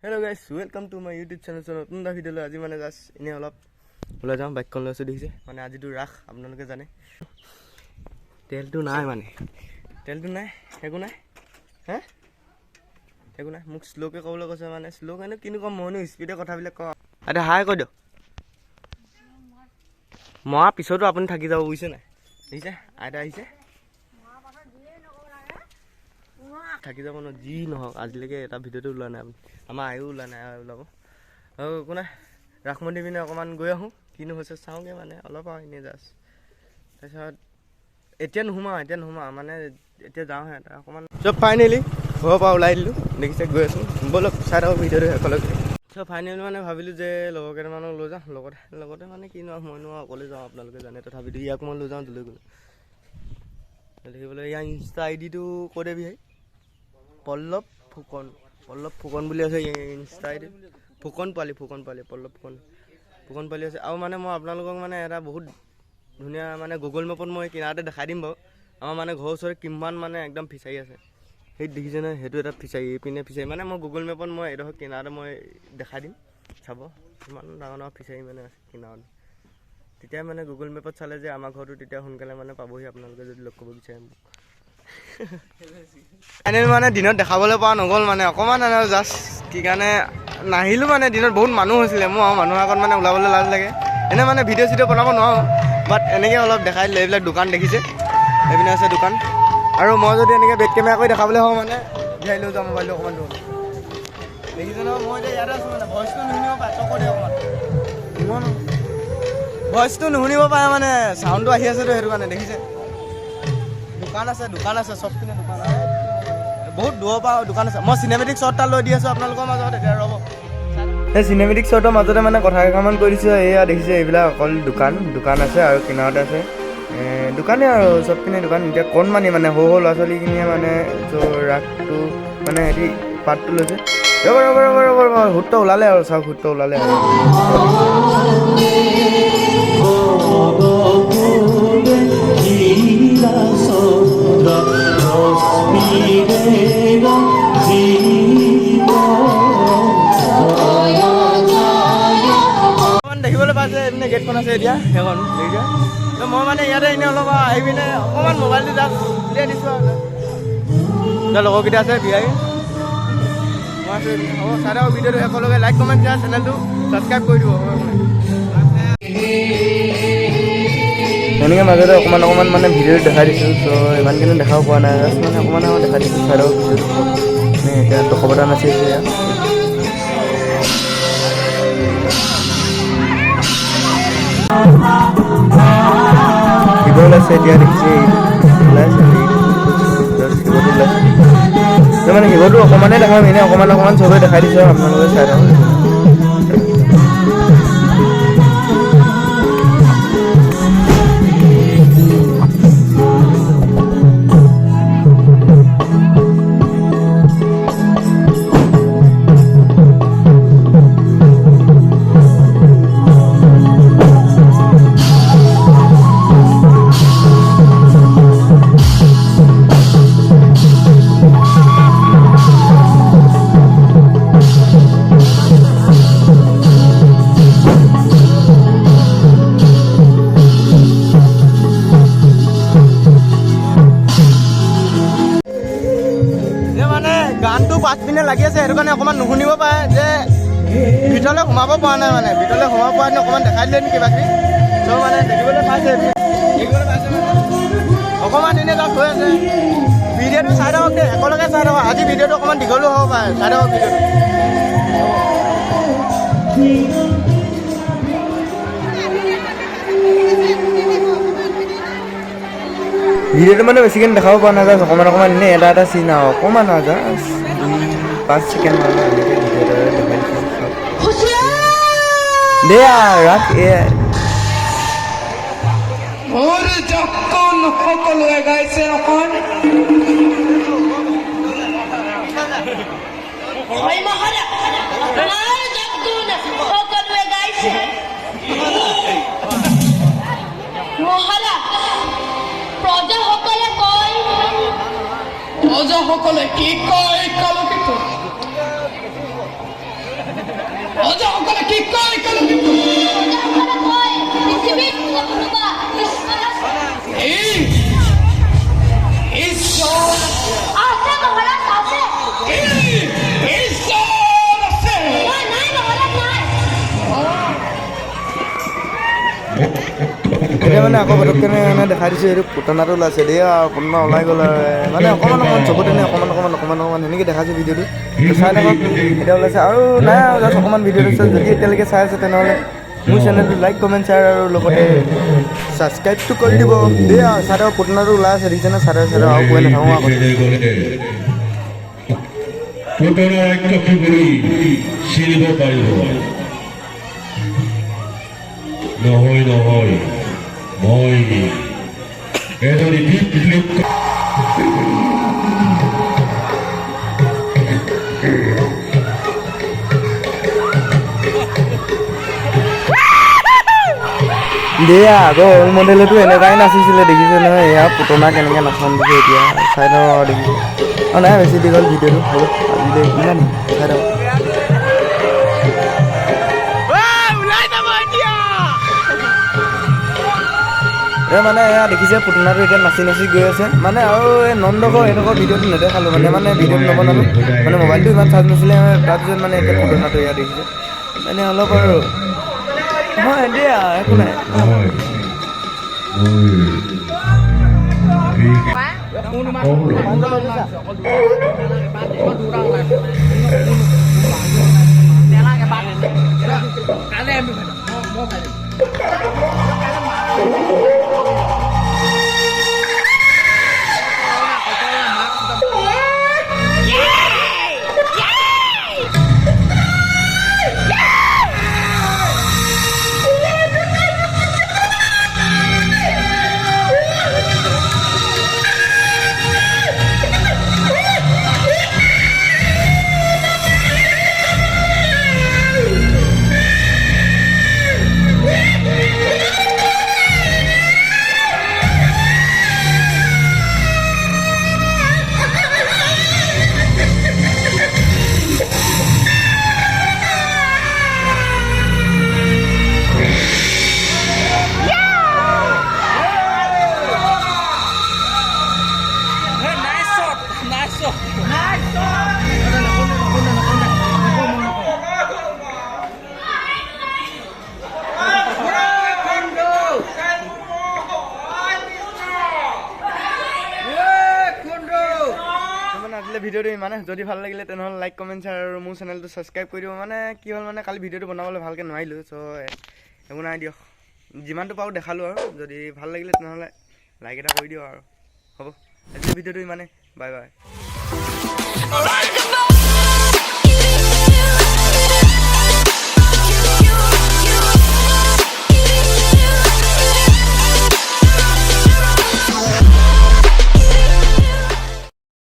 Hello guys, welcome to my YouTube channel. So নতুন এটা video' লৈ আজি মানে জাষ্ট এনে অলপ ওলাই যাওঁ, বাইকখন লৈছোঁ দেখিছে মানে আজিতো ৰাস আপোনালোকে জানে। তেলটো নাই মানে তেলটো নাই একো নাই একো নাই মোক শ্ল'কে ক'বলৈ কৈছে মানে শ্ল' কাৰণে কিনো ক'ম মইনো স্পীডে কথাবিলাক কওঁ। এতিয়া হাই কৈ দিয়ক মৰা পিছতো আপুনি থাকি যাব বুজিছে নাই দেখিছে আইতা আহিছে থাকি যাব ন যি নহওক আজিলৈকে এটা ভিডিঅ'টো ওলোৱা নাই আপুনি আমাৰ আয়ো ওলোৱা নাই ওলাব আৰু একো নাই ৰাস মন্দিৰ পিনে অকণমান গৈ আহোঁ কিনো হৈছে চাওঁগৈ মানে অলপ আৰু এনেই জাষ্ট তাৰপিছত এতিয়া নোসোমাওঁ মানে এতিয়া যাওঁহে এটা অকণমান চব ফাইনেলি ঘৰৰ পৰা ওলাই দিলোঁ দেখিছে গৈ আছোঁ ব'লক চাই থাকক ভিডিঅ'টো শেষলৈকে চব ফাইনেলি মানে ভাবিলোঁ যে লগৰ কেইটামানক লৈ যাওঁ লগতে মানে কিনো মইনো অকলে যাওঁ আপোনালোকে জানে তথাপিতো ইয়াক মই লৈ যাওঁ লৈ গ'লোঁ দেখিবলৈ ইয়াৰ ইনষ্টা আইডিটো কৈ দেবি ভাই পল্লৱ ফুকন বুলি আছে ইনষ্টা আইডি ফুকন পোৱালি পল্লৱ ফুকন পোৱালি আছে আৰু মানে মই আপোনালোকক মানে এটা বহুত ধুনীয়া মানে গুগল মেপত মই কিনাৰতে দেখাই দিম বাৰু আমাৰ মানে ঘৰৰ ওচৰত কিমান মানে একদম ফিচাৰী আছে সেই দেখিছে নহয় সেইটো এটা ফিচাৰী এইপিনে ফিচাৰী মানে মই গুগল মেপত মই এইডোখৰ কিনাৰতে মই দেখাই দিম চাব কিমান ডাঙৰ ডাঙৰ ফিচাৰী মানে আছে কিনাৰত তেতিয়া মানে গুগল মেপত চালে যে আমাৰ ঘৰটো তেতিয়া সোনকালে মানে পাবহি আপোনালোকে যদি লগ কৰিব বিচাৰে মোক এনেই মানে দিনত দেখাবলৈ পৰা নগ'ল মানে অকণমান জাষ্ট কি কাৰণে নাহিলোঁ মানে দিনত বহুত মানুহ হৈছিলে মোৰ আৰু মানুহৰ আগত মানে ওলাবলৈ লাজ লাগে এনে মানে ভিডিঅ' চিডিঅ' বনাব নোৱাৰোঁ বাট এনেকৈ অলপ দেখাই দিলে এইবিলাক দোকান দেখিছে এইপিনে আছে দোকান আৰু মই যদি এনেকৈ বেক কেমেৰা কৰি দেখাবলৈ হওঁ মানে উঠাই লৈ যাওঁ মোবাইলটো অকণমান দূৰ দেখিছে নহয় মই এতিয়া ইয়াতে আছোঁ মানে ভইচটো নুশুনিব পাৰে চকু দিয়ে অকণমান ভইচটো নুশুনিব পাৰে মানে চাউণ্ডটো আহি আছেতো সেইটো কাৰণে দেখিছে দোকান আছে চবপিনে দোকান বহুত দূৰৰ পৰা দোকান আছে মই চিনেমেটিক শ্বট এটা লৈ দি আছোঁ আপোনালোকৰ মাজত এতিয়া ৰ'ব সেই চিনেমেটিক শ্বটৰ মাজতে মানে কথা কেইটামান কৈ দিছোঁ এয়া দেখিছে এইবিলাক অকল দোকান আছে আৰু কিনাৰতে আছে দোকানেই আৰু চবপিনে দোকান এতিয়া কণ মানে সৰু ল'ৰা ছোৱালীখিনিয়ে মানে ৰাসটো মানে সিহঁতি পাৰ্টটো লৈছে ৰ'ব হুটটো ওলালে আৰু চাওক হুটটো ওলালে আৰু দেখিবলৈ পাইছে এইপিনে গেটখন আছে এতিয়া সেইখন দেখিছে মই মানে ইয়াতে এনেই অলপ আহি পিনে অকণমান মোবাইলটো জাষ্ট উলিয়াই দিছোঁ আৰু এতিয়া লগৰকেইটা আছে বিয়াই মই আছোঁ হ'ব চাই থাকক ভিডিঅ'টো শেষলৈকে লাইক কমেণ্ট দিয়া চেনেলটো ছাবস্ক্ৰাইব কৰি দিব তেনেকৈ মাজতে অকণমান মানে ভিডিঅ'টো দেখাই দিছোঁ চ' ইমানখিনি দেখাব পৰা নাই জাষ্ট মানে অকণমান দেখাই দিছোঁ চাই থাকক ভিডিঅ'টো মানে এতিয়া দশবতা নাছিল এতিয়া শিৱ ওলাইছে এতিয়া দেখিছে ওলাইছে শিৱটো ওলাইছে মানে শিৱটো অকণমানেই দেখাম এনেই অকণমান চবেই দেখাই দিছোঁ আৰু আপোনালোকে চাই থাকক গানটো পাছপিনে লাগি আছে সেইটো কাৰণে অকণমান নুশুনিব পাৰে যে ভিতৰলৈ সোমাব পৰা নাই মানে ভিতৰলৈ সোমাব পৰা নাই অকণমান দেখাই দিলে কিবা কিবি চ' মানে দেখিবলৈ পাইছে অকণমান এনেই তাত হৈ আছে ভিডিঅ'টো চাই থাকক দেই একেলগে চাই থাকক আজি ভিডিঅ'টো অকণমান দীঘলো হ'ব পাৰে চাই থাকক ভিডিঅ'টো মানে বেছিকৈ দেখাব পৰা নাযায় অকণমান এনেই এটা চিন আৰু অকণমান নাযায় 5 ছেকেণ্ড মান এনেকৈ ভিডিঅ'টো দেখাই দিছোঁ দেয়া ৰাখ এয়াই মোৰ যখন সকলোৱে গাইছে অকণ প্ৰজাসকলে কয় প্ৰজাসকলে কি কয় কালকিত কি কয় কলো এই ঈশ্বর এতিয়া মানে আকৌ পটককৈ মানে দেখাই দিছোঁ এইটো পুতনাটো ওলাইছে দেই আৰু পুতনা ওলাই গ'ল মানে অকণমান চকুতে অকণমান সেনেকৈ দেখাইছোঁ ভিডিঅ'টো চাই থাকক এতিয়া ওলাইছে আৰু নাই আৰু জাষ্ট অকণমান ভিডিঅ'টো চাই যদি এতিয়ালৈকে চাই আছে তেনেহ'লে মোৰ চেনেলটো লাইক কমেণ্ট শ্বেয়াৰ আৰু লগতে ছাবস্ক্ৰাইবটো কৰি দিব দেই আৰু চাই থাকক পুতনাটো ওলাই আছে দেখিছেনে চাই আৰু কৈ নাথাকোঁ আকৌ পুতনাৰ একটা পুখুৰী চিৰিব পাৰিব নহয় মই এজনী বিপ্লৱ দিয়া আগৰ ৰ'ল মডেলেতো এনেকুৱাই নাচিছিলে দেখিছে নহয় এয়া পুতনা কেনেকৈ নাচন দিছে এতিয়া চাই থাকক আৰু দেখিছে অঁ নাই বেছি দীঘল ভিডিঅ'টো হ'ব আজিলৈ ইমান চাই থাকক মানে এয়া দেখিছে পুতনাটো এতিয়া নাচি গৈ আছে মানে আৰু এই নন্দকৰ এনেকুৱা ভিডিঅ'টো নেদেখালোঁ মানে ভিডিঅ'টো নবনালোঁ মানে মোবাইলটো ইমান চাৰ্জ নাছিলে তাৰপিছত মানে এতিয়া পুতনাটো এয়া দেখিছে মানে অলপ আৰু হয় দিয়া একো নাই ভিডিঅ'টো ইমানে যদি ভাল লাগিলে তেনেহ'লে লাইক কমেণ্ট শ্বেয়াৰ আৰু মোৰ চেনেলটো ছাবস্ক্ৰাইব কৰি দিব মানে কি হ'ল মানে কালি ভিডিঅ'টো বনাবলৈ ভালকৈ নোৱাৰিলোঁ চ' একো নাই দিয়ক যিমানটো পাৰোঁ দেখালোঁ আৰু যদি ভাল লাগিলে তেনেহ'লে লাইক এটা কৰি দিয়ক আৰু হ'ব আজিৰ ভিডিঅ'টো ইমানে বাই বাই